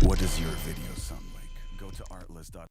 What does your video sound like? Go to artlist.com.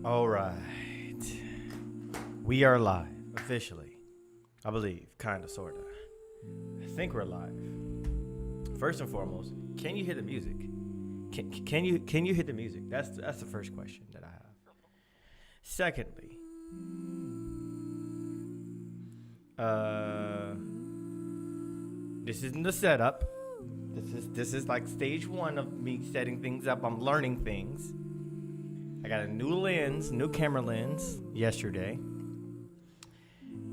All right. We are live, officially. I believe, kind of, sort of. I think we're live. First and foremost, can you hear the music? Can you hear the music? That's the first question that I have. Secondly, this isn't the setup. This is like stage one of me setting things up. I'm learning things. I got a new lens, new camera lens yesterday,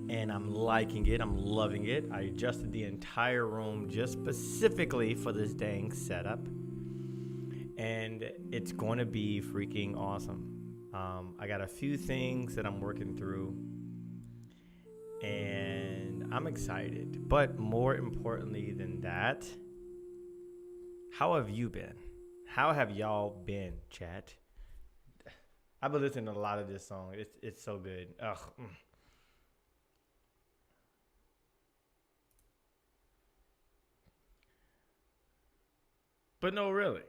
and I'm liking it. I'm loving it. I adjusted the entire room just specifically for this dang setup, and it's going to be freaking awesome. I got a few things that I'm working through, and I'm excited. But more importantly than that, how have you been? How have y'all been, chat? I've been listening to a lot of this song. It's so good. Ugh. But no, really.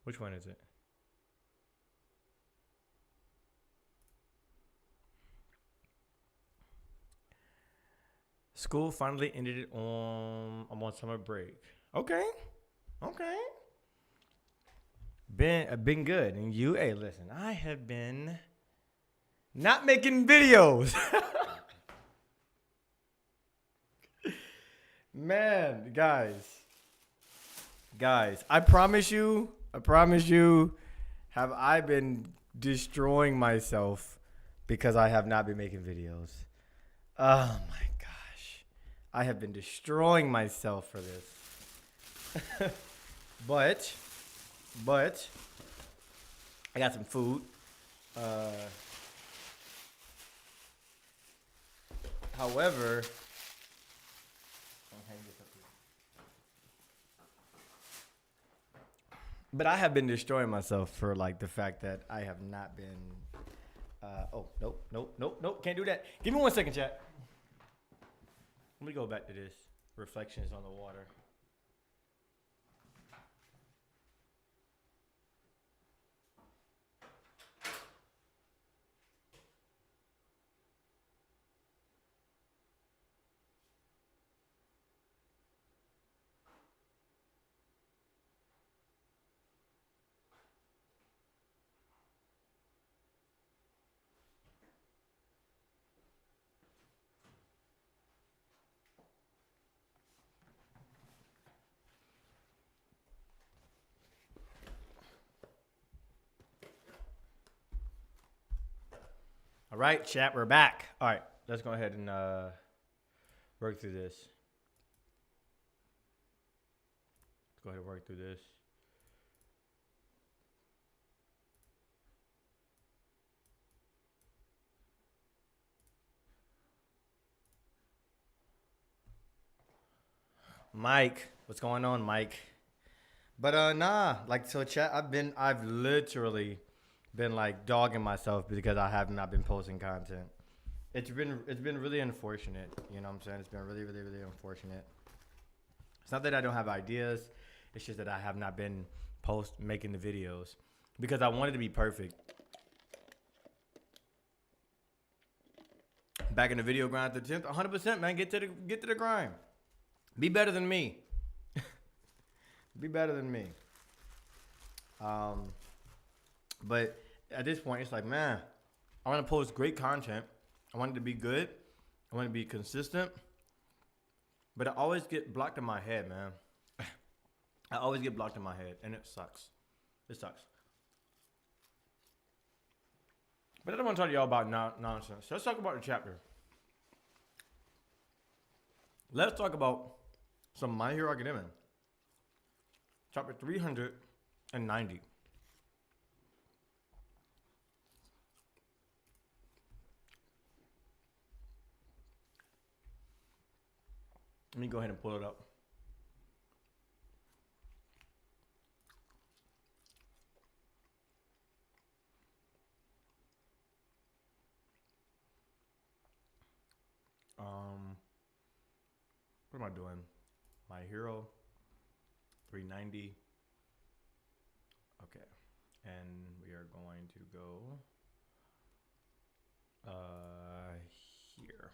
Which one is it? School finally ended on. I'm on summer break. Okay. Been good. And you, hey, listen, I have been not making videos. Man, guys, I promise you, have I been destroying myself because I have not been making videos? Oh my gosh. I have been destroying myself for this. But I got some food. However, but I have been destroying myself for like the fact that I have not been. Nope. Can't do that. Give me 1 second, chat. Let me go back to this. Reflections on the water. All right, chat, we're back. All right, let's go ahead and work through this. Let's go ahead and work through this. Mike, what's going on, Mike? But nah, like so chat, I've literally been like dogging myself because I have not been posting content. It's been really unfortunate, you know what I'm saying? It's been really, really, really unfortunate. It's not that I don't have ideas, it's just that I have not been making the videos because I wanted to be perfect. Back in the video grind to the 10th, 100%, man, get to the grind. Be better than me. Be better than me. But at this point, it's like, man, I want to post great content. I want it to be good. I want it to be consistent. But I always get blocked in my head, man. I always get blocked in my head, and it sucks. It sucks. But I don't want to talk to y'all about nonsense. Let's talk about the chapter. Let's talk about some My Hero Academia. Chapter 390. Let me go ahead and pull it up. What am I doing? My Hero 390. Okay. And we are going to go here.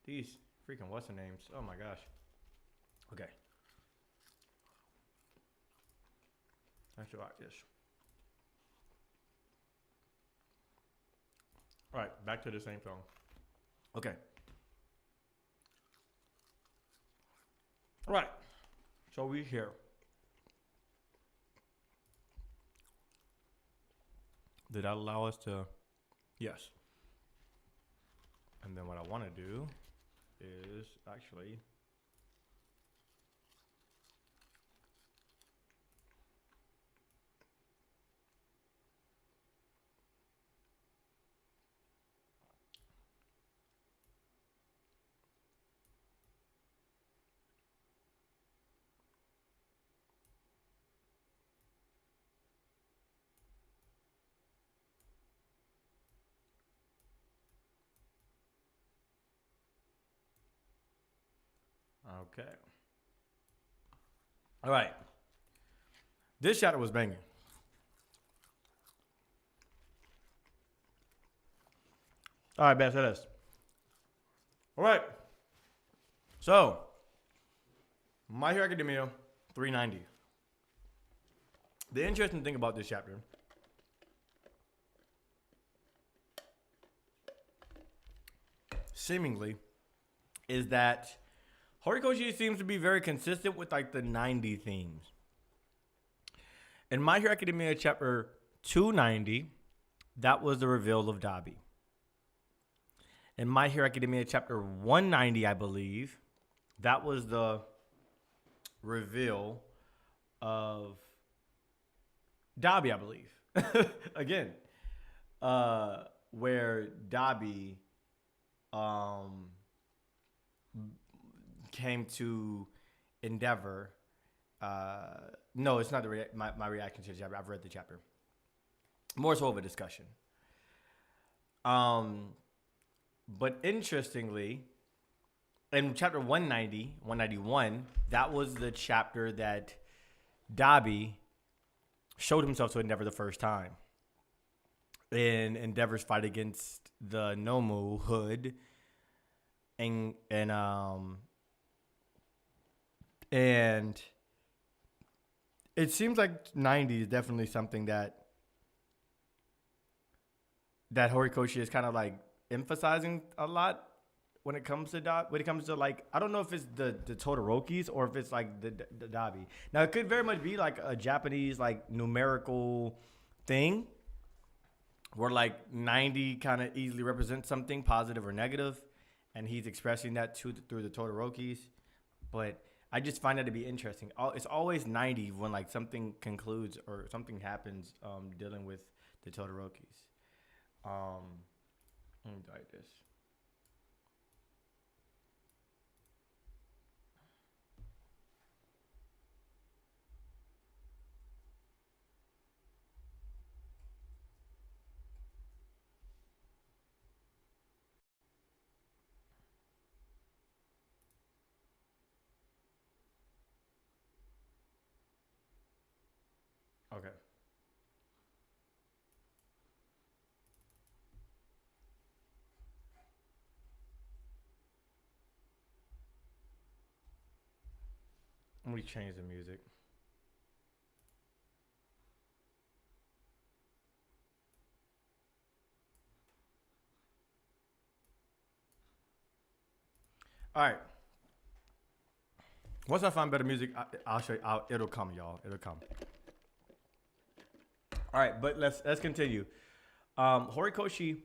These freaking what's the names? Oh my gosh. Okay. Actually, like this. All right, back to the same song. Okay. All right. So we here. Did that allow us to? Yes. And then what I want to do is actually okay. All right. This shadow was banging. All right, SADDEST. All right. So, My Hero Academia 390. The interesting thing about this chapter seemingly is that Horikoshi seems to be very consistent with like the 90 themes. In My Hero Academia chapter 290, that was the reveal of Dabi. In My Hero Academia chapter 190, I believe, that was the reveal of Dabi, I believe. Again, where Dabi came to Endeavor. No, it's not my reaction to the chapter. I've read the chapter. More so of a discussion. But interestingly, in chapter 191, that was the chapter that Dabi showed himself to Endeavor the first time. In Endeavor's fight against the Nomu Hood and it seems like 90 is definitely something that Horikoshi is kind of like emphasizing a lot when it comes to when it comes to like, I don't know if it's the Todorokis or if it's like the Dabi. Now it could very much be like a Japanese like numerical thing where like 90 kind of easily represents something positive or negative, and he's expressing that through the Todorokis. But I just find that to be interesting. It's always 90 when like something concludes or something happens dealing with the Todorokis. Let me write this. Okay. Let me change the music. All right. Once I find better music, I'll show you. It'll come, y'all. It'll come. All right, but let's continue. Horikoshi,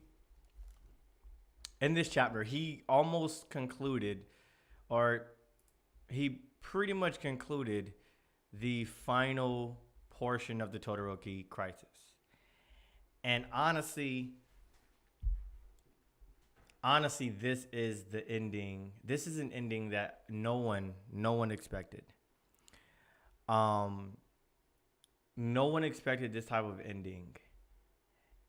in this chapter, he almost concluded, or he pretty much concluded the final portion of the Todoroki crisis. And honestly, this is the ending. This is an ending that no one expected. No one expected this type of ending.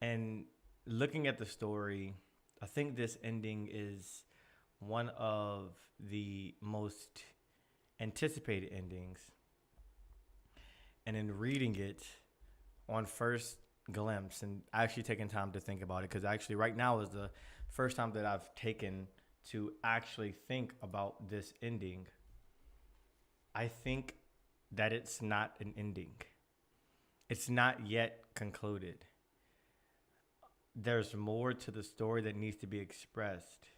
And looking at the story, I think this ending is one of the most anticipated endings. And in reading it on first glimpse and actually taking time to think about it, because actually right now is the first time that I've taken to actually think about this ending, I think that it's not an ending. It's not yet concluded. There's more to the story that needs to be expressed.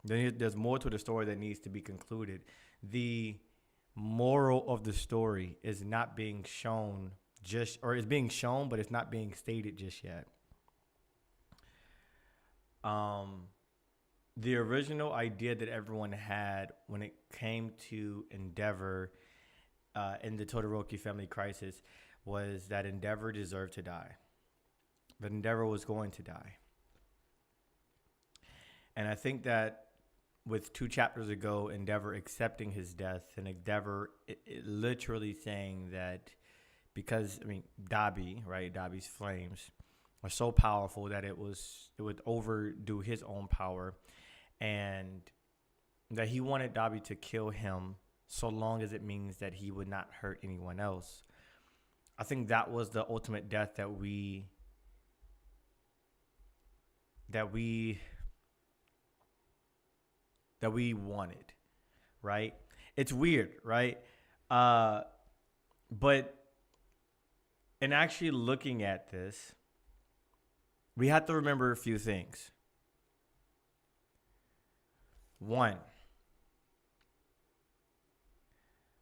There's more to the story that needs to be concluded. The moral of the story is not being shown or is being shown, but it's not being stated just yet. The original idea that everyone had when it came to Endeavor in the Todoroki family crisis was that Endeavor deserved to die. That Endeavor was going to die. And I think that with 2 chapters ago, Endeavor accepting his death and Endeavor literally saying that because, Dabi, right, Dabi's flames are so powerful that it would overdo his own power, and that he wanted Dabi to kill him so long as it means that he would not hurt anyone else. I think that was the ultimate death that we wanted, right? It's weird, right? But in actually looking at this, we have to remember a few things. One,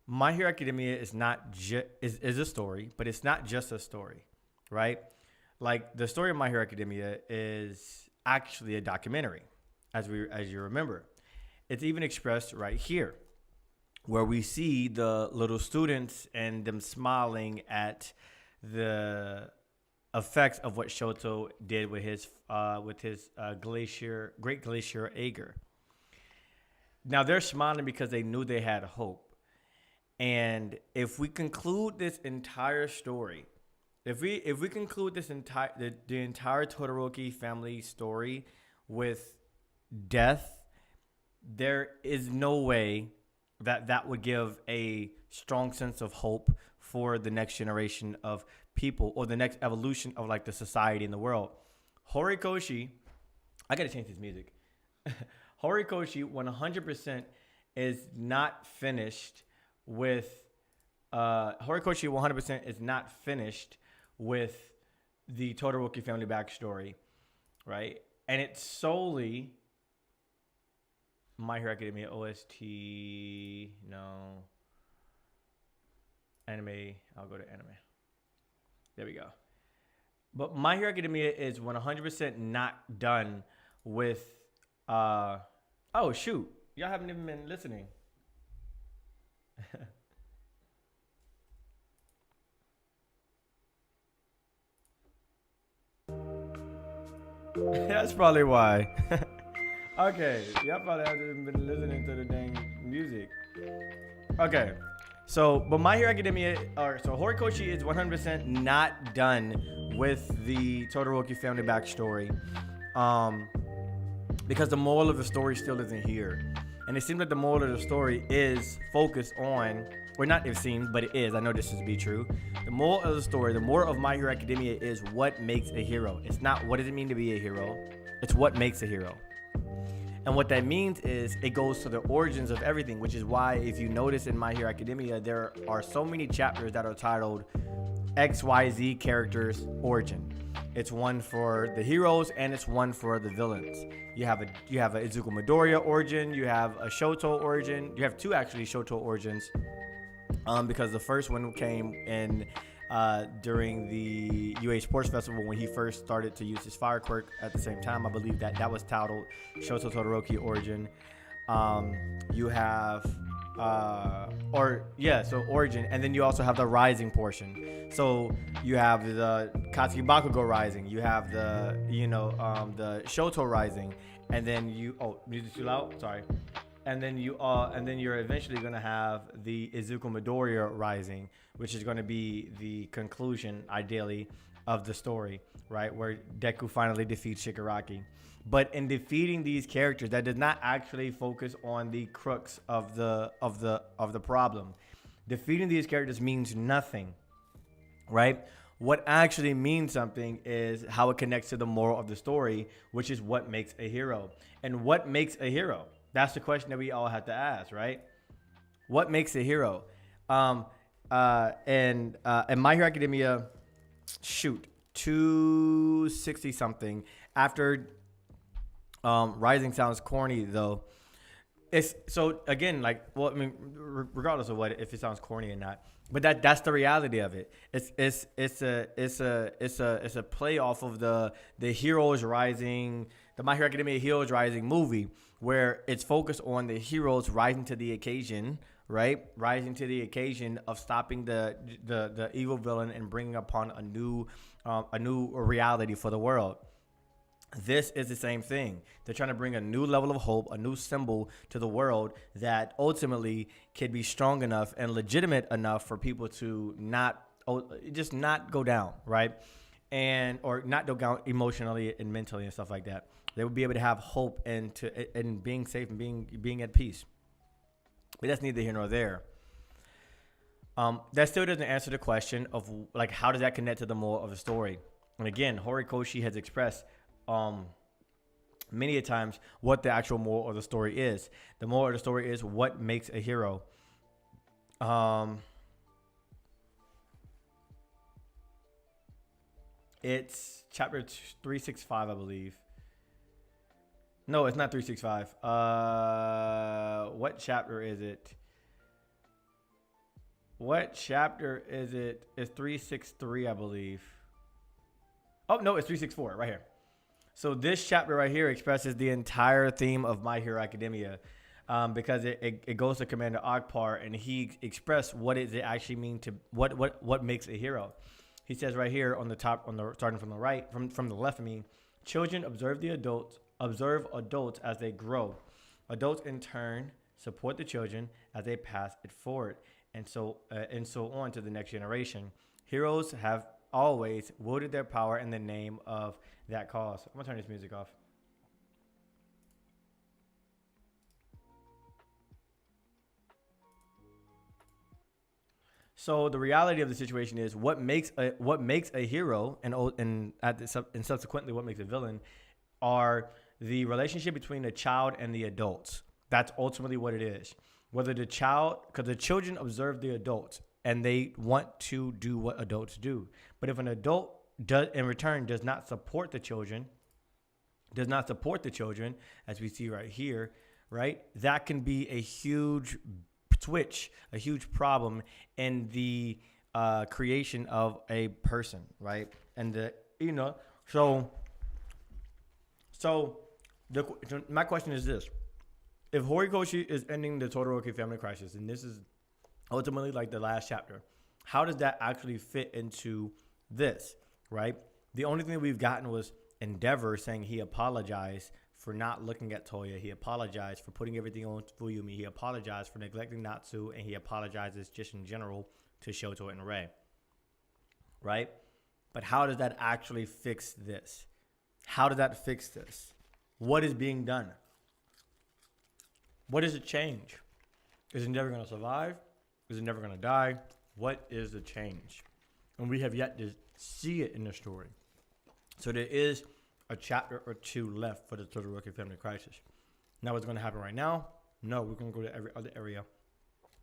My Hero Academia is not is a story, but it's not just a story, right? Like the story of My Hero Academia is actually a documentary, as you remember. It's even expressed right here, where we see the little students and them smiling at the effects of what Shoto did with his Great Glacier Ager. Now they're smiling because they knew they had hope. And if we conclude this entire story, if we conclude this the entire Todoroki family story with death, there is no way that would give a strong sense of hope for the next generation of people or the next evolution of like the society in the world. Horikoshi, I gotta change his music. Horikoshi 100% is not finished with Horikoshi 100% is not finished with the Todoroki family backstory, right? And it's solely My Hero Academia OST. No. Anime. I'll go to anime. There we go. But My Hero Academia is 100% not done with. Oh, shoot. Y'all haven't even been listening. That's probably why. Okay, y'all probably haven't been listening to the dang music. Okay, so but My Hero Academia, so Horikoshi is 100% not done with the Todoroki family backstory, because the moral of the story still isn't here, and it seems like the moral of the story is focused on. Or not it seems, but it is. I know this to be true. The moral of the story, the moral of My Hero Academia is what makes a hero. It's not what does it mean to be a hero. It's what makes a hero. And what that means is it goes to the origins of everything, which is why if you notice in My Hero Academia, there are so many chapters that are titled XYZ characters origin. It's one for the heroes and it's one for the villains. You have a Izuku Midoriya origin, you have a Shoto origin, you have two actually Shoto origins. Because the first one came in during the UA Sports Festival when he first started to use his fire quirk at the same time. I believe that was titled Shoto Todoroki Origin. You have, so Origin, and then you also have the Rising portion. So you have the Katsuki Bakugo Rising, you have the, the Shoto Rising, and then music too loud? Sorry. And then you're eventually gonna have the Izuku Midoriya Rising, which is gonna be the conclusion, ideally, of the story, right? Where Deku finally defeats Shigaraki. But in defeating these characters, that does not actually focus on the crux of the problem. Defeating these characters means nothing, right? What actually means something is how it connects to the moral of the story, which is what makes a hero. And what makes a hero? That's the question that we all have to ask, right? What makes a hero? And My Hero Academia, 260 something. After Rising sounds corny though. It's so again, regardless of if it sounds corny or not, but that's the reality of it. It's a play off of the Heroes Rising, the My Hero Academia Heroes Rising movie, where it's focused on the heroes rising to the occasion, right? Rising to the occasion of stopping the evil villain and bringing upon a new reality for the world. This is the same thing. They're trying to bring a new level of hope, a new symbol to the world that ultimately can be strong enough and legitimate enough for people to not go down, right? Or not go down emotionally and mentally and stuff like that. They would be able to have hope and being safe and being at peace. But that's neither here nor there. That still doesn't answer the question of how does that connect to the moral of the story? And again, Horikoshi has expressed many a times what the actual moral of the story is. The moral of the story is what makes a hero. It's chapter 365, I believe. No, it's not 365. What chapter is it? It's 363, I believe. Oh, no, it's 364 right here. So this chapter right here expresses the entire theme of My Hero Academia, because it goes to Commander Akpar, and he expressed what does it actually mean to what makes a hero. He says right here on the top, starting from the right, from the left, children observe adults as they grow. Adults in turn support the children as they pass it forward, and so on to the next generation. Heroes have always wielded their power in the name of that cause. I'm gonna turn this music off. So the reality of the situation is what makes a hero and subsequently what makes a villain are the relationship between the child and the adults. That's ultimately what it is. Whether the child, because the children observe the adults. and they want to do what adults do. But if an adult does in return does not support the children, as we see right here, right? That can be a huge switch, a huge problem in the creation of a person, right? And my question is this: if Horikoshi is ending the Todoroki family crisis, and this is ultimately like the last chapter, how does that actually fit into this, right? The only thing that we've gotten was Endeavor saying he apologized for not looking at Toya. He apologized for putting everything on Fuyumi. He apologized for neglecting Natsu, and he apologizes just in general to Shoto and Rei, right? But how does that actually fix this? How does that fix this? What is being done? What does it change? Is Endeavor going to survive? Is Endeavor going to die? What is the change? And we have yet to see it in the story. So there is a chapter or two left for the Todoroki family crisis. Now what's going to happen right now? No, we're going to go to every other area,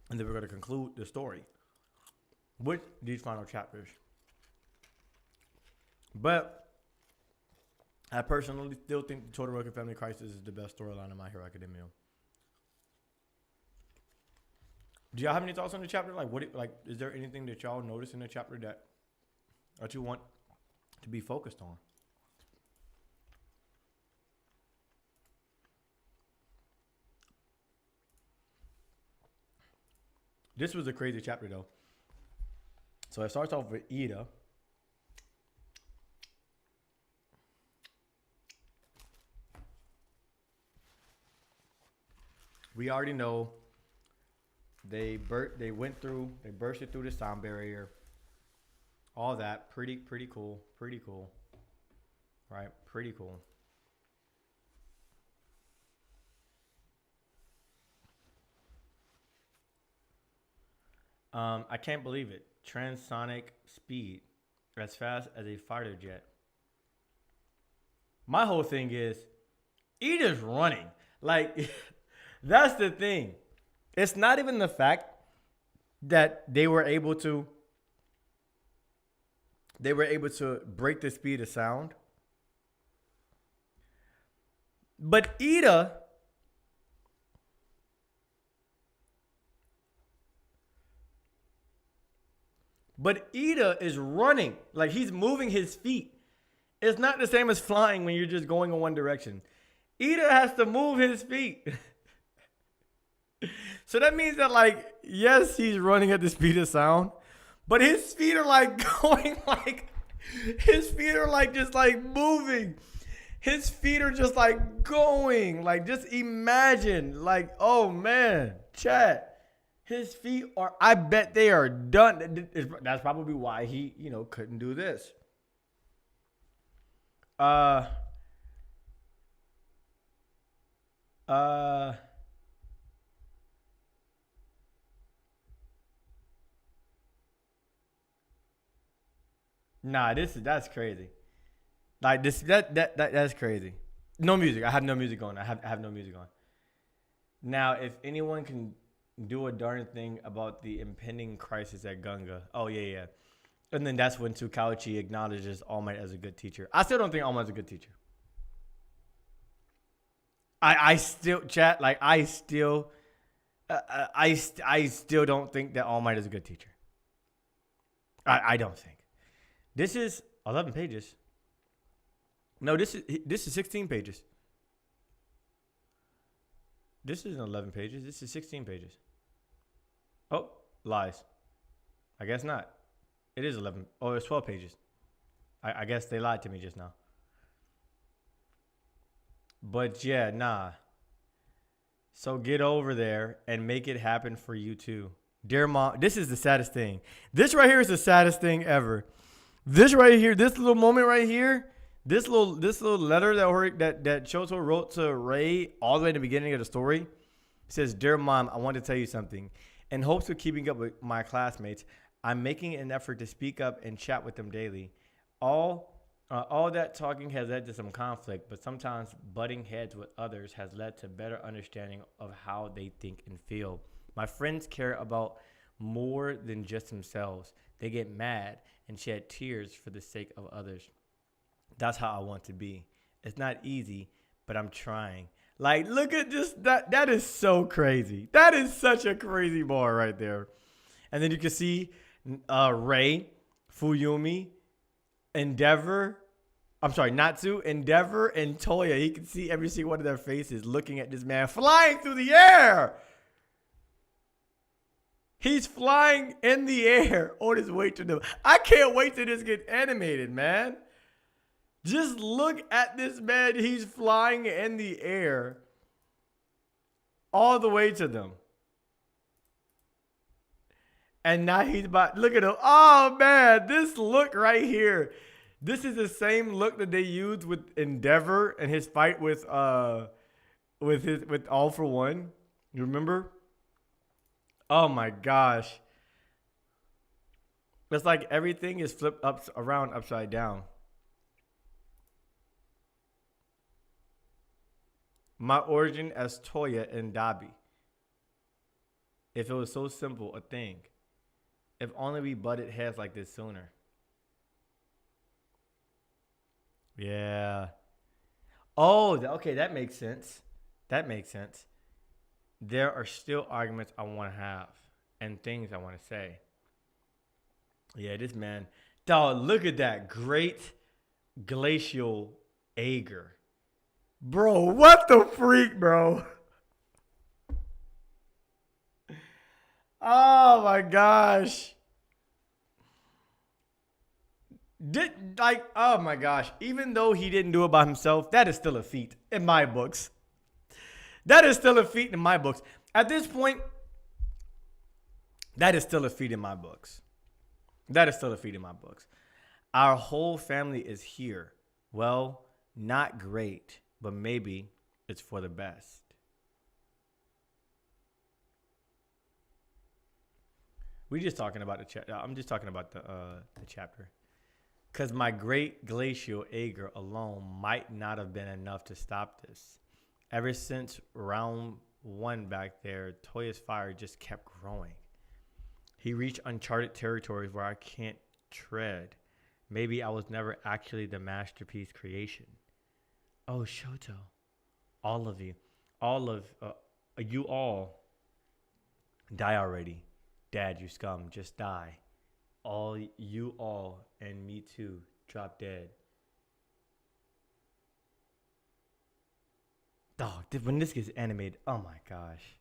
and then we're going to conclude the story with these final chapters. But I personally still think the Todoroki family crisis is the best storyline in My Hero Academia. Do y'all have any thoughts on the chapter? Is there anything that y'all notice in the chapter that you want to be focused on? This was a crazy chapter, though. So it starts off with Ida. We already know they bursted through the sound barrier. All that, pretty cool, right? Pretty cool. I can't believe it. Transonic speed, as fast as a fighter jet. My whole thing is, Ida's running. Like, that's the thing. It's not even the fact that they were able to break the speed of sound. But Ida is running. Like, he's moving his feet. It's not the same as flying when you're just going in one direction. Ida has to move his feet. So that means that, like, yes, he's running at the speed of sound, but his feet are like going his feet are like just like moving. His feet are just like going. Like, just imagine, like, oh man, chat. His feet are, I bet they are done. That's probably why he, couldn't do this. Nah, that's crazy. Like, that's crazy. No music. I have no music on. I have no music on. Now, if anyone can do a darn thing about the impending crisis at Gunga. Oh, yeah. And then that's when Tsukauchi acknowledges All Might as a good teacher. I still don't think All Might's a good teacher. I still don't think that All Might is a good teacher. I don't think. This is 11 pages. No, this is 16 pages. This isn't 11 pages. This is 16 pages. Oh, lies. I guess not. It is 11. Oh, it's 12 pages. I guess they lied to me just now. But yeah, nah. So get over there and make it happen for you too. Dear Mom, this is the saddest thing. This right here is the saddest thing ever. This right here, this little moment right here, this little letter that Shoto wrote to Rei all the way in the beginning of the story says, "Dear Mom, I want to tell you something. In hopes of keeping up with my classmates, I'm making an effort to speak up and chat with them daily. All that talking has led to some conflict, but sometimes butting heads with others has led to better understanding of how they think and feel. My friends care about more than just themselves. They get mad and shed tears for the sake of others. That's how I want to be. It's not easy, but I'm trying. Like, look at just that. That is so crazy. That is such a crazy bar right there. And then you can see Ray, Fuyumi, Natsu, Endeavor, and Toya. He can see every single one of their faces looking at this man flying through the air. He's flying in the air on his way to them. I can't wait till this gets animated, man. Just look at this man. He's flying in the air all the way to them. And now he's about, look at him. Oh, man, this look right here. This is the same look that they used with Endeavor and his fight with All For One. You remember? Oh my gosh. It's like everything is flipped around upside down. My origin as Toya and Dabi. If it was so simple a thing. If only we butted heads like this sooner. Yeah. Oh, okay, that makes sense. That makes sense. There are still arguments I want to have and things I want to say. Yeah, this man. Dog, look at that great glacial Ager. Bro, what the freak, bro? Oh my gosh. Oh my gosh. Even though he didn't do it by himself, that is still a feat in my books. That is still a feat in my books. At this point, that is still a feat in my books. That is still a feat in my books. Our whole family is here. Well, not great, but maybe it's for the best. We just talking about the chapter. I'm just talking about the chapter. Because my great glacial Ager alone might not have been enough to stop this. Ever since round 1 back there, Toya's fire just kept growing. He reached uncharted territories where I can't tread. Maybe I was never actually the masterpiece creation. Oh, Shoto. All of you. You all. Die already. Dad, you scum. Just die. You all, and me too. Drop dead. Dog, when this gets animated, oh my gosh.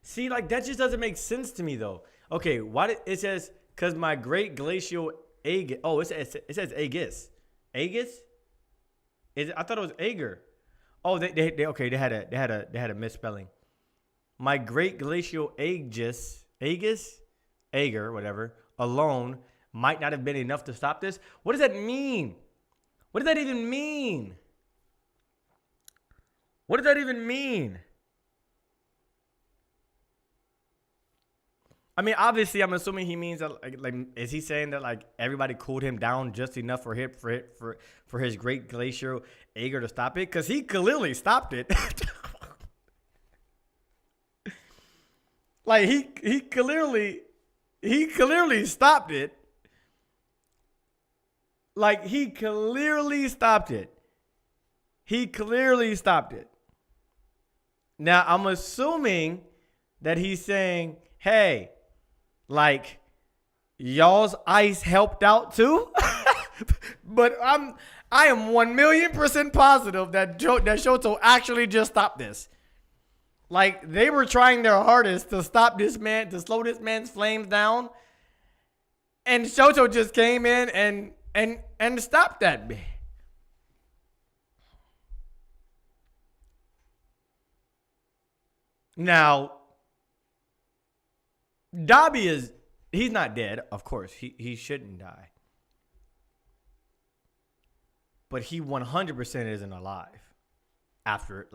See, like, that just doesn't make sense to me, though. Okay, why did it says, because my great glacial Aegis. Oh, it says Aegis. Aegis? I thought it was Ager. Oh, they had a misspelling. My great glacial Aegis, Ager, whatever, alone might not have been enough to stop this. What does that mean? What does that even mean? What does that even mean? I mean, obviously, I'm assuming he means that, like, is he saying that, like, everybody cooled him down just enough for his great glacial Ager to stop it? Because he clearly stopped it. Like, he clearly stopped it. Like, he clearly stopped it. Now, I'm assuming that he's saying, hey, like, y'all's ice helped out too? But I am 1,000,000% positive that Shoto actually just stopped this. Like, they were trying their hardest to stop this man, to slow this man's flames down. And Shoto just came in and stopped that man. Now, Dabi he's not dead, of course. He shouldn't die. But he 100% isn't alive after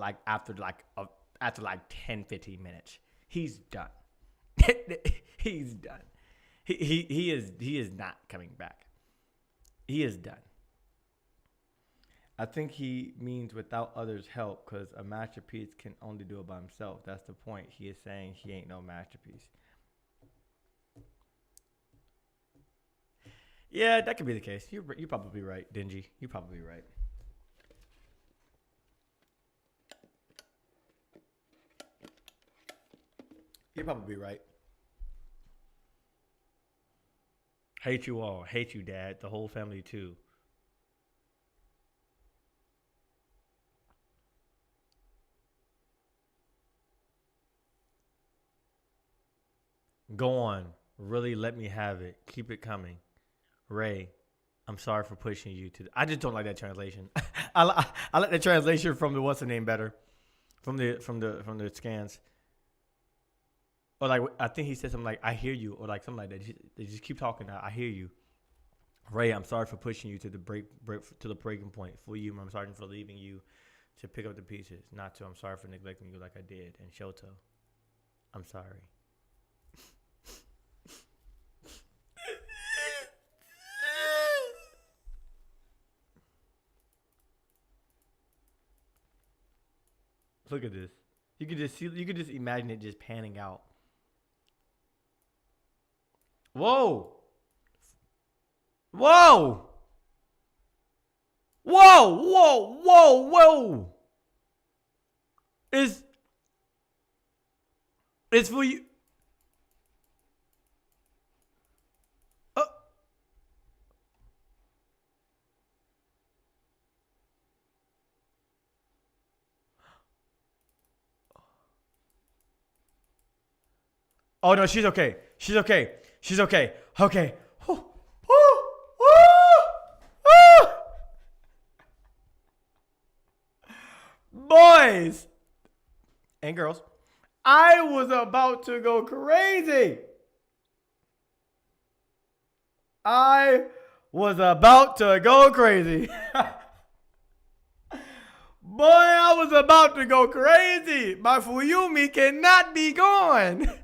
10, 15 minutes. He's done. He's done. He is not coming back. He is done. I think he means without others' help, because a masterpiece can only do it by himself. That's the point. He is saying he ain't no masterpiece. Yeah, that could be the case. You're probably right, Dingy. You're probably right. You're probably right. Hate you all. Hate you, Dad. The whole family, too. Go on. Really let me have it. Keep it coming. Ray, I'm sorry for pushing you to. I just don't like that translation. I like the translation from the what's the name better, from the scans. Or like I think he said something like "I hear you" or like something like that. They just keep talking. I hear you. Ray, I'm sorry for pushing you to the breaking point. For you, I'm sorry for leaving you to pick up the pieces. Not to. I'm sorry for neglecting you like I did. And Shoto, I'm sorry. Look at this. You could just see. You could just imagine it just panning out. Whoa! Whoa! Whoa! Whoa! Whoa! Whoa! It's for you. Oh no, she's okay. She's okay. She's okay. Okay. Boys and girls, I was about to go crazy. I was about to go crazy. Boy, I was about to go crazy. My Fuyumi cannot be gone.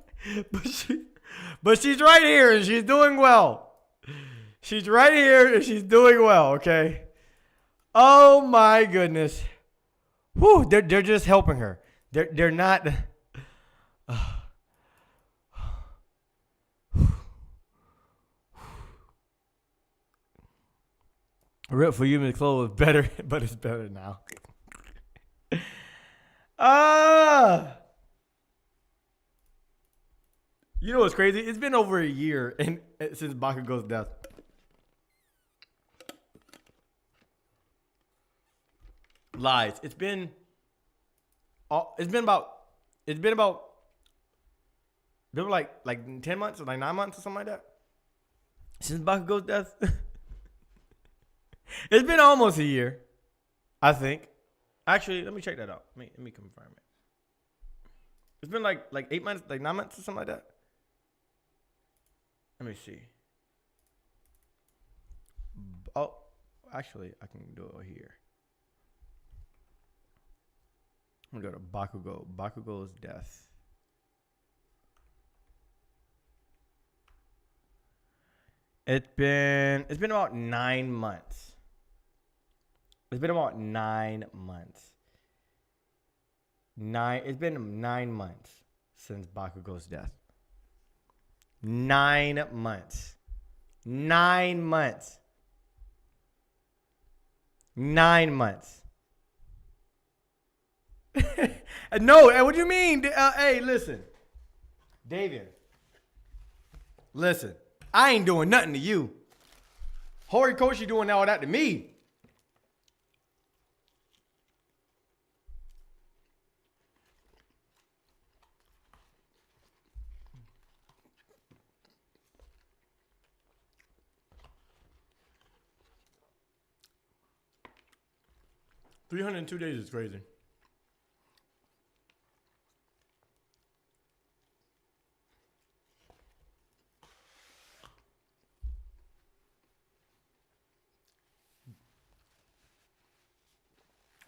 But she's right here and she's doing well. She's right here and she's doing well, okay? Oh my goodness. Whew, they're just helping her. They're not. Rip for you, clothes better, but it's better now. You know what's crazy? It's been over a year since Bakugo's death. Lies. It's been like 10 months or like 9 months or something like that since Bakugo's death. It's been almost a year, I think. Actually, let me check that out. Let me confirm it. It's been like 8 months, like 9 months or something like that. Let me see. Oh, actually, I can do it here. I'm gonna go to Bakugo. Bakugo's death. It's been about 9 months. It's been about 9 months. It's been 9 months since Bakugo's death. 9 months. 9 months. 9 months. No, what do you mean? Hey, listen. David. Listen. I ain't doing nothing to you. Horikoshi doing all that to me. $302 days is crazy.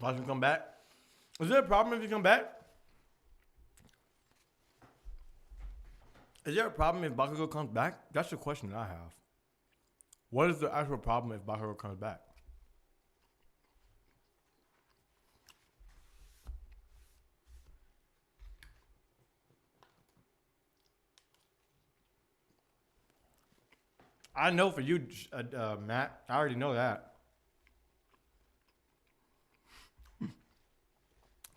Watch him come back. Is there a problem if you come back? Is there a problem if Bakugo comes back? That's the question that I have. What is the actual problem if Bakugo comes back? I know for you, Matt. I already know that.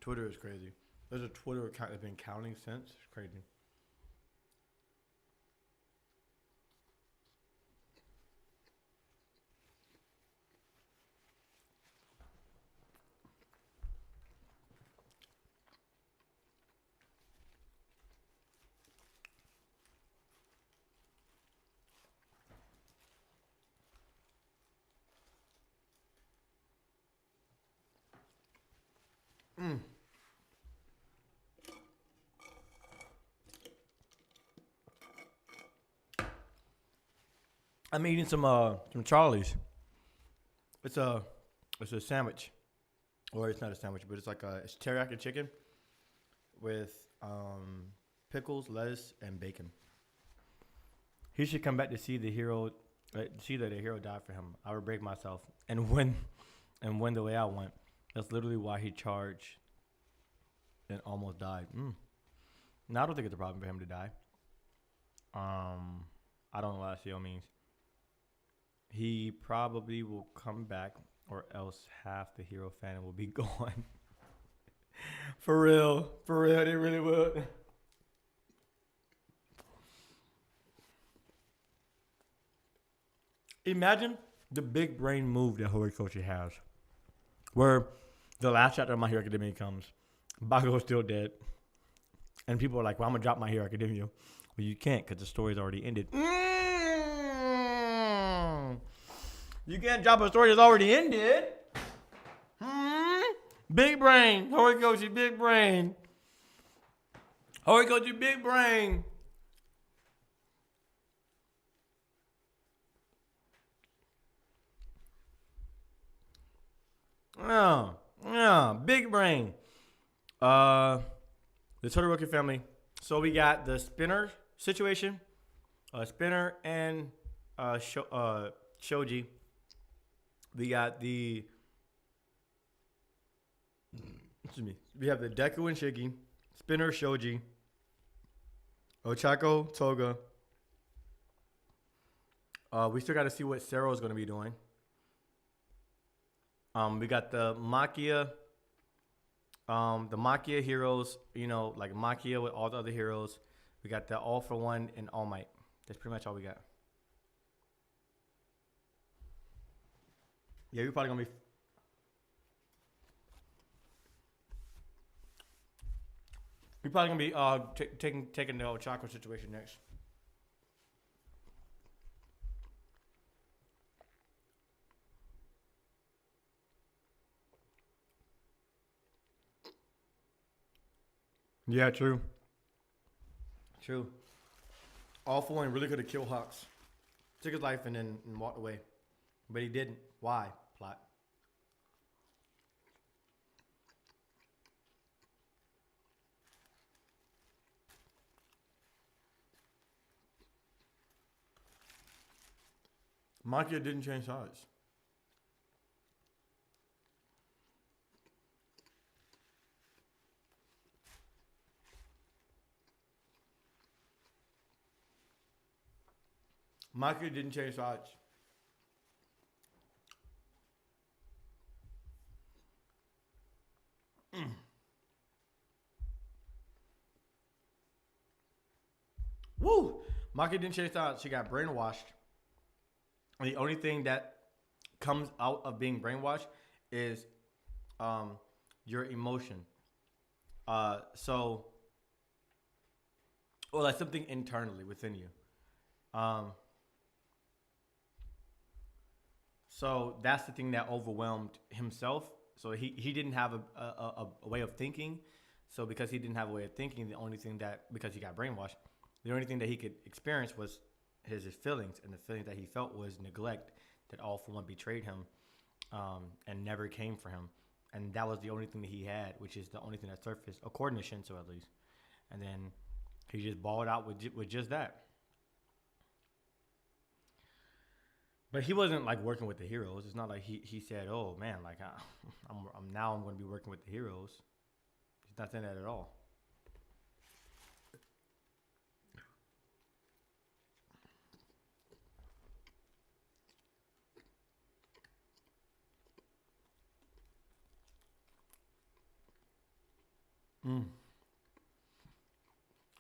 Twitter is crazy. There's a Twitter account that's been counting since. It's crazy. I'm eating some Charlie's. It's a sandwich, or it's not a sandwich, but it's teriyaki chicken with pickles, lettuce, and bacon. He should come back to see the hero, see that the hero died for him. I would break myself and win the way I want. That's literally why he charged and almost died. No, I don't think it's a problem for him to die. I don't know what SEO means. He probably will come back, or else half the hero fan will be gone. For real, they really would. Imagine the big brain move that Horikoshi has, where the last chapter of My Hero Academia comes, Bakugo's still dead, and people are like, "Well, I'm gonna drop My Hero Academia." Well, you can't because the story's already ended. You can't drop a story that's already ended. Big brain, Horikoshi, big brain. Horikoshi, big brain. Yeah, big brain. The Todoroki family. So we got the Spinner situation, Spinner and Shoji. We got the we have the Deku and Shiki, Spinner, Shoji, Ochako, Toga. We still got to see what Sero is going to be doing. We got the Makia heroes, like Makia with all the other heroes. We got the All for One and All Might. That's pretty much all we got. Yeah, we're probably gonna be taking the Ochako situation next. Yeah, true. All for One really could have killed Hawks. Took his life and then walked away. But he didn't. Why? Plot. Makia didn't change sides. Makia didn't change sides. Woo! Makia didn't change sides. She got brainwashed. And the only thing that comes out of being brainwashed is your emotion. Like something internally within you. So that's the thing that overwhelmed himself. So he didn't have a way of thinking. So because he didn't have a way of thinking, because he got brainwashed, the only thing that he could experience was his feelings, and the feeling that he felt was neglect, that All for One betrayed him and never came for him. And that was the only thing that he had, which is the only thing that surfaced, according to Shinso at least. And then he just balled out with just that. But he wasn't like working with the heroes. It's not like he said, "Oh man, like I'm going to be working with the heroes." He's not saying that at all. Man,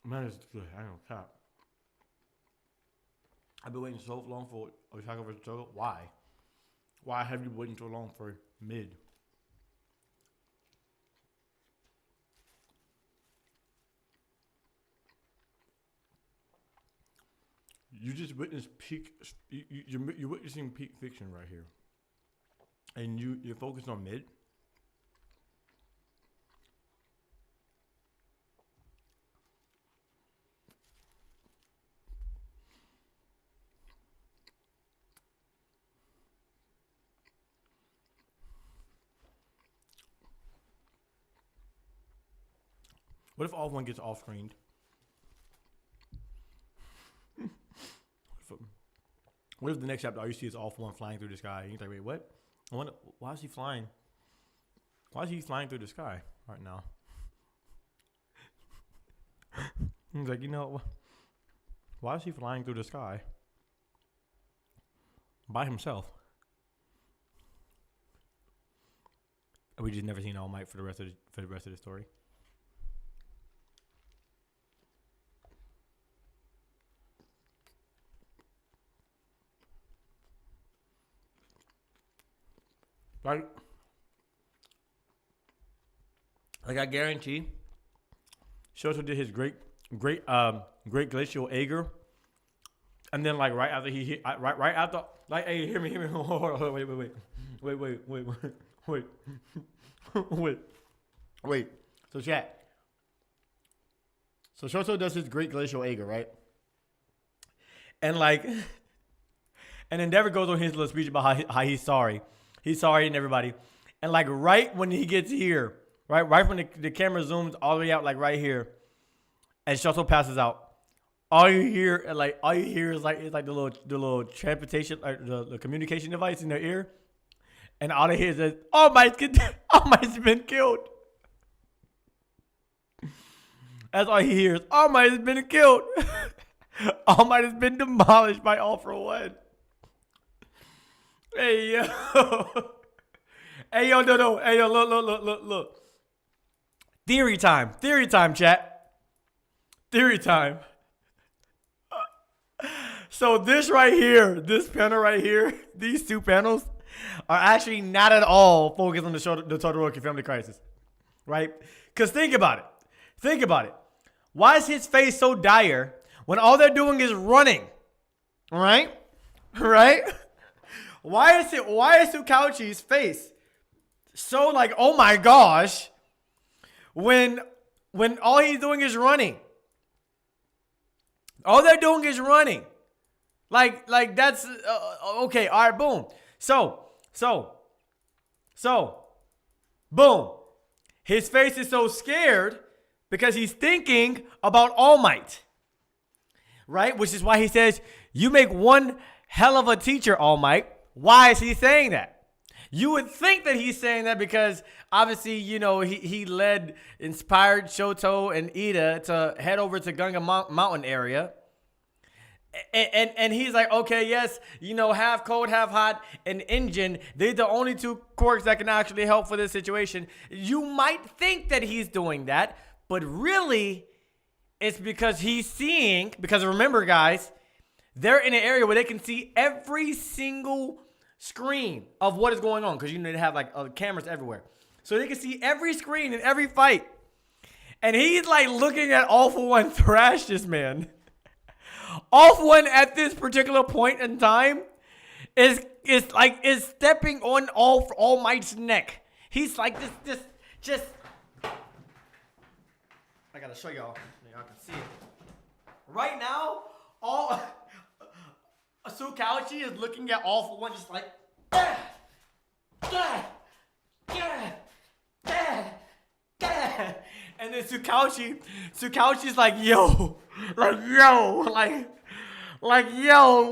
it's good. I don't cap. I've been waiting so long for Osaka versus Togo. Why? Why have you been waiting so long for mid? You just witnessed peak. You're witnessing peak fiction right here, and you're focused on mid. What if all one gets off screened? What if the next chapter all you see is off one flying through the sky? And you're like, wait, what? I wonder, why is he flying? Why is he flying through the sky right now? He's like, why is he flying through the sky by himself? We just never seen All Might for the rest of the story. Like I guarantee, Shoto did his great glacial Ager, and then like right after hey, hear me, hold on, wait. So chat. So Shoto does his great glacial Ager, right? And like, and Endeavor goes on his little speech about how he's sorry. He's sorry and everybody. And like right when he gets here, right when the camera zooms all the way out, like right here, and Shoto passes out, all you hear is like the little transportation, the communication device in their ear, and all they hear is, All Might's been killed. That's all he hears. All Might has been killed. All Might has been demolished by All For One. Hey yo, no. Hey yo, look. Theory time, chat. Theory time. So this right here, this panel right here, these two panels are actually not at all focused on the Todoroki family crisis, right? Because think about it. Why is his face so dire when all they're doing is running? Right? Why is Tsukauchi's face so like, oh my gosh, when all he's doing is running? All they're doing is running. Like that's okay. All right, boom. So, boom. His face is so scared because he's thinking about All Might, right? Which is why he says, "You make one hell of a teacher, All Might." Why is he saying that? You would think that he's saying that because obviously, he inspired Shoto and Ida to head over to Gunga Mountain area. And he's like, okay, yes, half cold, half hot, and engine. They're the only two quirks that can actually help for this situation. You might think that he's doing that, but really, it's because he's seeing, because remember, guys, they're in an area where they can see every single screen of what is going on because they have like cameras everywhere, so they can see every screen in every fight. And he's like looking at All For One thrash this man. All For One at this particular point in time is stepping on All Might's neck. He's like this just. I gotta show y'all so y'all can see it. Right now, Tsukauchi is looking at All For One just like, and then Tsukauchi's like, yo,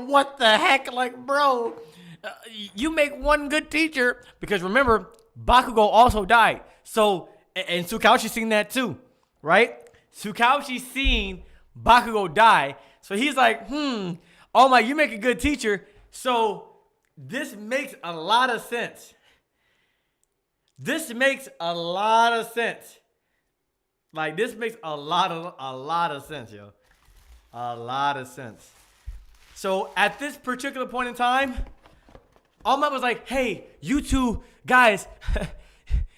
what the heck, like, bro, you make one good teacher, because remember, Bakugo also died, so, and Tsukauchi's seen that too, right? Tsukauchi's seen Bakugo die, so he's like, All Might, you make a good teacher. So this makes a lot of sense. Like this makes a lot of sense, yo. A lot of sense. So at this particular point in time, Alma was like, "Hey, you two guys,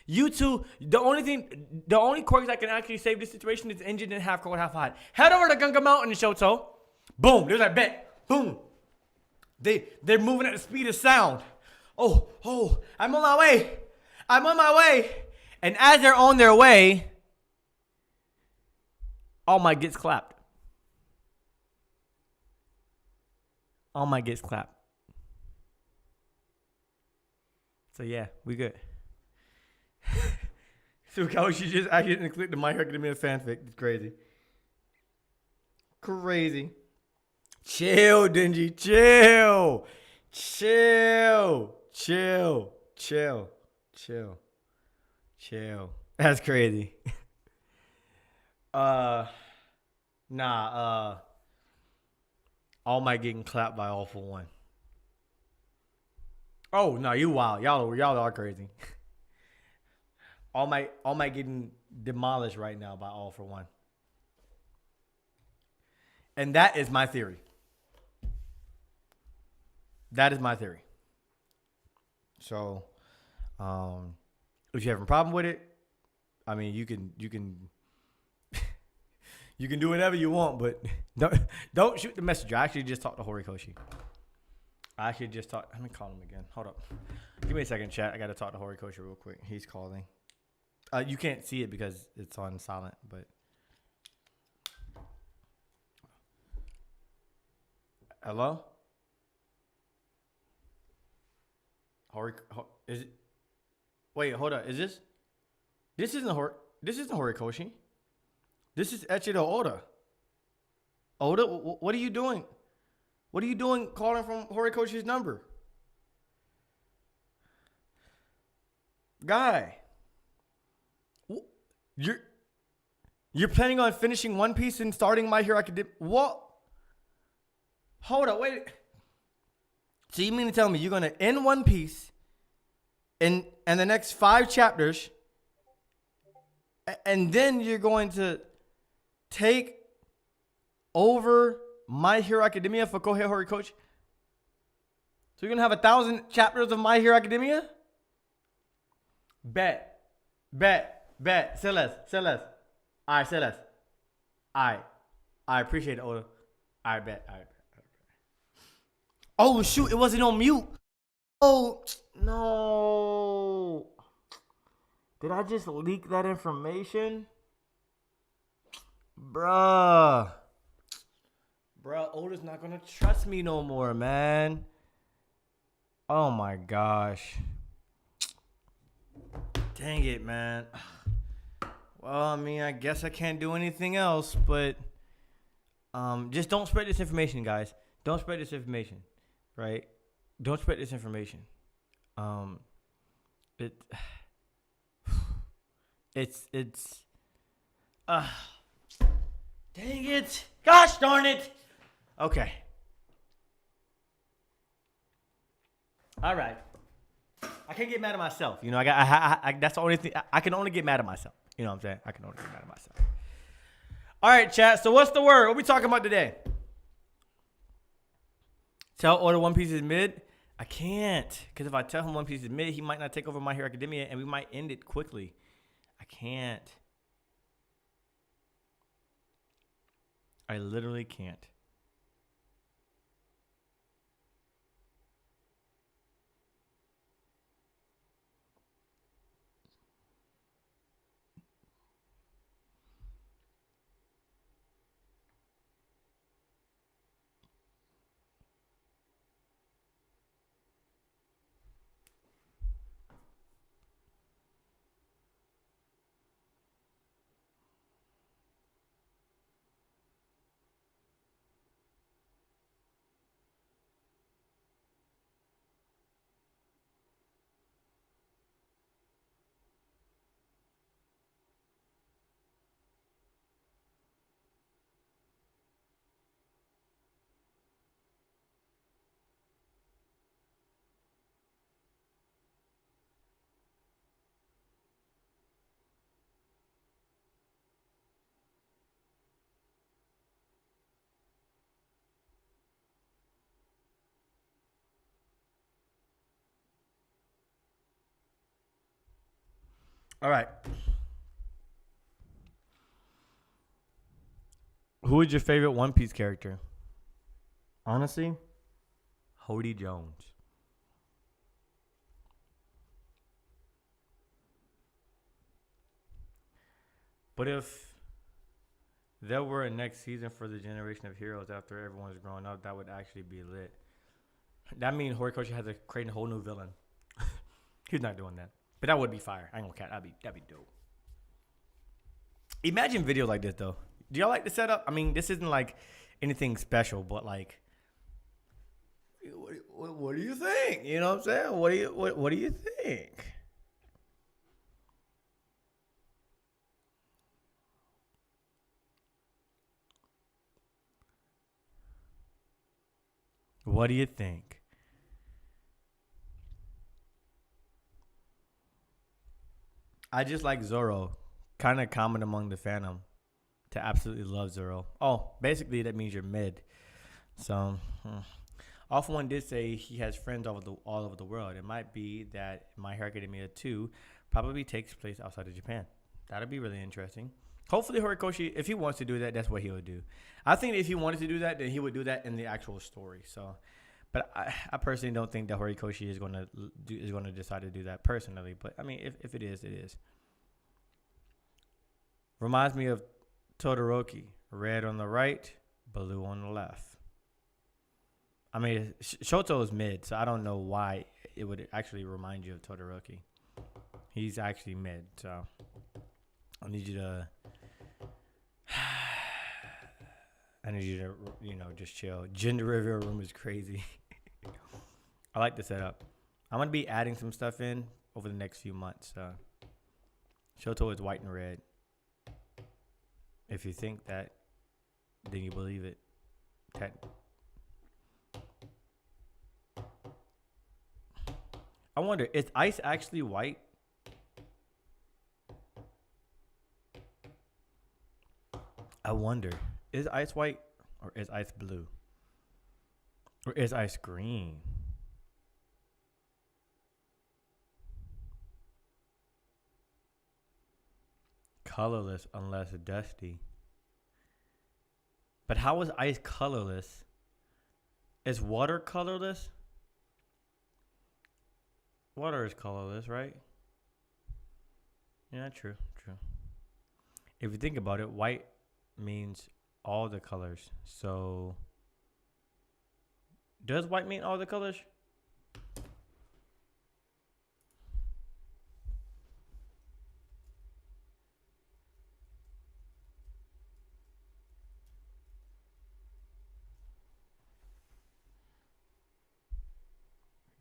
you two. The only quirks that can actually save this situation is engine and half cold, half hot. Head over to Gunga Mountain and Shoto. Boom. There's like bet. Boom. They're moving at the speed of sound. Oh, I'm on my way. I'm on my way. And as they're on their way, All Might gets clapped. All Might gets clapped. So yeah, we good. So she just accidentally clicked the My Hero Academia fanfic. It's crazy. Crazy. Chill, Dingy. Chill. That's crazy. All Might getting clapped by All for One. Oh no, you wild. Y'all are crazy. All Might getting demolished right now by All for One. And that is my theory. That is my theory. So, if you have a problem with it, I mean, you can you can do whatever you want, but don't shoot the messenger. I actually just talked to Horikoshi. Let me call him again. Hold up. Give me a second, chat. I got to talk to Horikoshi real quick. He's calling. You can't see it because it's on silent, but. Hello? Is it? Wait, hold up. Is this? This isn't Horikoshi. This is Echido Oda. Oda, what are you doing? What are you doing calling from Horikoshi's number? Guy. You're planning on finishing One Piece and starting My Hero Academia? What? Hold up, wait. So you mean to tell me you're gonna end One Piece in the next 5 chapters, and then you're going to take over My Hero Academia for Kohei Horikoshi? So you're gonna have 1,000 chapters of My Hero Academia? Bet. Celeste. All right, Celeste. I appreciate it, Oda. I bet. Oh shoot, it wasn't on mute. Oh no. Did I just leak that information? Bruh, Oda's not gonna trust me no more, man. Oh my gosh. Dang it, man. Well, I mean, I guess I can't do anything else, but just don't spread this information, guys. Don't spread this information, right? Don't spread this information. It's dang it. Gosh darn it. Okay. All right. I can't get mad at myself. You know, I that's the only thing. I can only get mad at myself. You know what I'm saying? I can only get mad at myself. All right, chat. So what's the word? What we talking about today? Tell Oda One Piece is mid? I can't. Because if I tell him One Piece is mid, he might not take over My Hero Academia, and we might end it quickly. I can't. I literally can't. All right. Who is your favorite One Piece character? Honestly, Hody Jones. But if there were a next season for the generation of heroes after everyone's grown up, that would actually be lit. That means Horikoshi has to create a whole new villain. He's not doing that. But that would be fire. I ain't gonna cat. That'd be dope. Imagine video like this though. Do y'all like the setup? I mean, this isn't like anything special, but like, what do you think? You know what I'm saying? What do you think? What do you think? I just like Zoro. Kind of common among the fandom to absolutely love Zoro. Oh, basically that means you're mid. So, Off One did say he has friends all over the world. It might be that My Hero Academia 2 probably takes place outside of Japan. That'd be really interesting. Hopefully Horikoshi, if he wants to do that, that's what he would do. I think if he wanted to do that, then he would do that in the actual story. So, but I personally don't think that Horikoshi is going to decide to do that personally. But I mean, if it is, it is. Reminds me of Todoroki. Red on the right, blue on the left. I mean, Shoto is mid, so I don't know why it would actually remind you of Todoroki. He's actually mid, so I need you to just chill. Gender reveal room is crazy. I like the setup. I'm going to be adding some stuff in over the next few months. Shoto is white and red. If you think that, then you believe it. I wonder, is ice actually white? I wonder, is ice white or is ice blue? Or is ice green? Colorless unless dusty. But how is ice colorless? Is water colorless? Water is colorless, right? Yeah, true. If you think about it, white means all the colors. So, does white mean all the colors?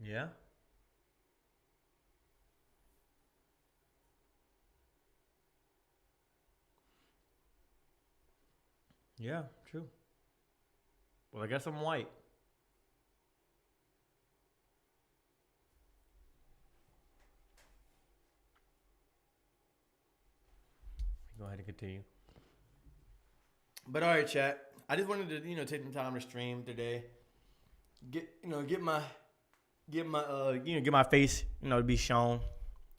Yeah. Yeah, true. Well, I guess I'm white. Go ahead and continue. But all right, chat. I just wanted to, take the time to stream today. Get my face, to be shown.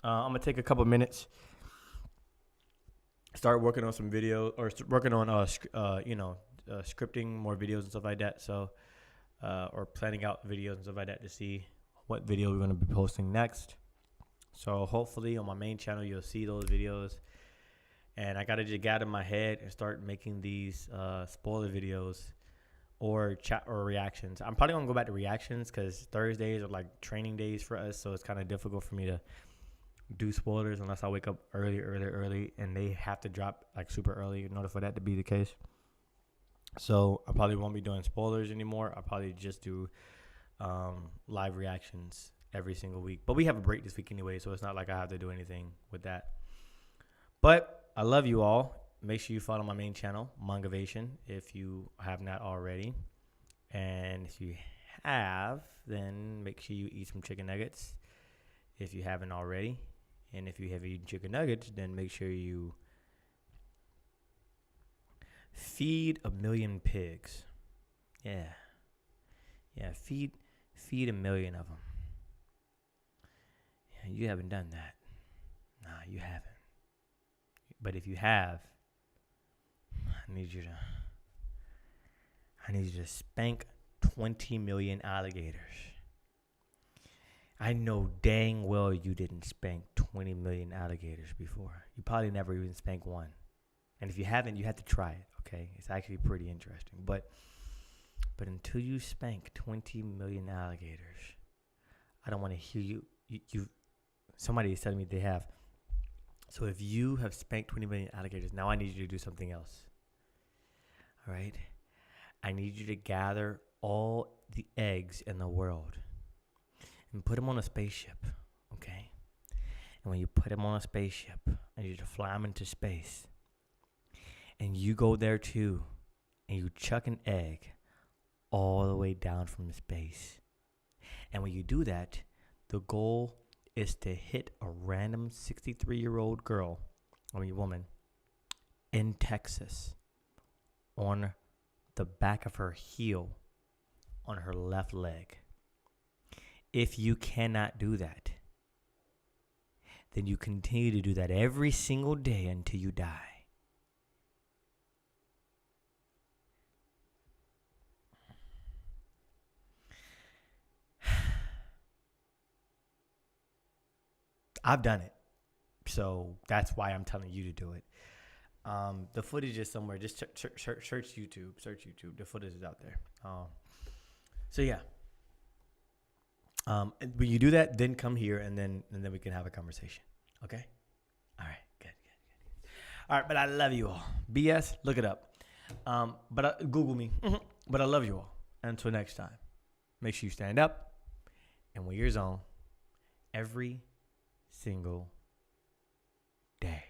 I'm gonna take a couple minutes. Start working on some video or working on scripting more videos and stuff like that. So, or planning out videos and stuff like that to see what video we're gonna be posting next. So hopefully on my main channel you'll see those videos. And I gotta just get out of my head and start making these spoiler videos or chat or reactions. I'm probably gonna go back to reactions because Thursdays are like training days for us, so it's kind of difficult for me to do spoilers unless I wake up early, and they have to drop like super early in order for that to be the case. So I probably won't be doing spoilers anymore. I'll probably just do live reactions every single week. But we have a break this week anyway, so it's not like I have to do anything with that. But I love you all. Make sure you follow my main channel, Mangavation, if you have not already. And if you have, then make sure you eat some chicken nuggets if you haven't already. And if you have eaten chicken nuggets, then make sure you feed 1 million pigs. Yeah, feed 1 million of them. Yeah, you haven't done that. Nah, you haven't. But if you have, I need you to spank 20 million alligators. I know dang well you didn't spank 20 million alligators before. You probably never even spanked one. And if you haven't, you have to try it, okay? It's actually pretty interesting. But until you spank 20 million alligators, I don't want to hear you. Somebody is telling me they have. So if you have spanked 20 million alligators, now I need you to do something else. All right? I need you to gather all the eggs in the world and put them on a spaceship, okay? And when you put them on a spaceship, I need you to fly them into space. And you go there too, and you chuck an egg all the way down from space. And when you do that, the goal is to hit a random 63-year-old woman in Texas on the back of her heel on her left leg. If you cannot do that, then you continue to do that every single day until you die. I've done it. So that's why I'm telling you to do it. The footage is somewhere. Just search YouTube. Search YouTube. The footage is out there. So yeah. When you do that, then come here and then we can have a conversation. Okay? All right. Good. All right, but I love you all. BS, look it up. Google me. But I love you all. Until next time, make sure you stand up and wear your zone every single day.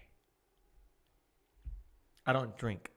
I don't drink.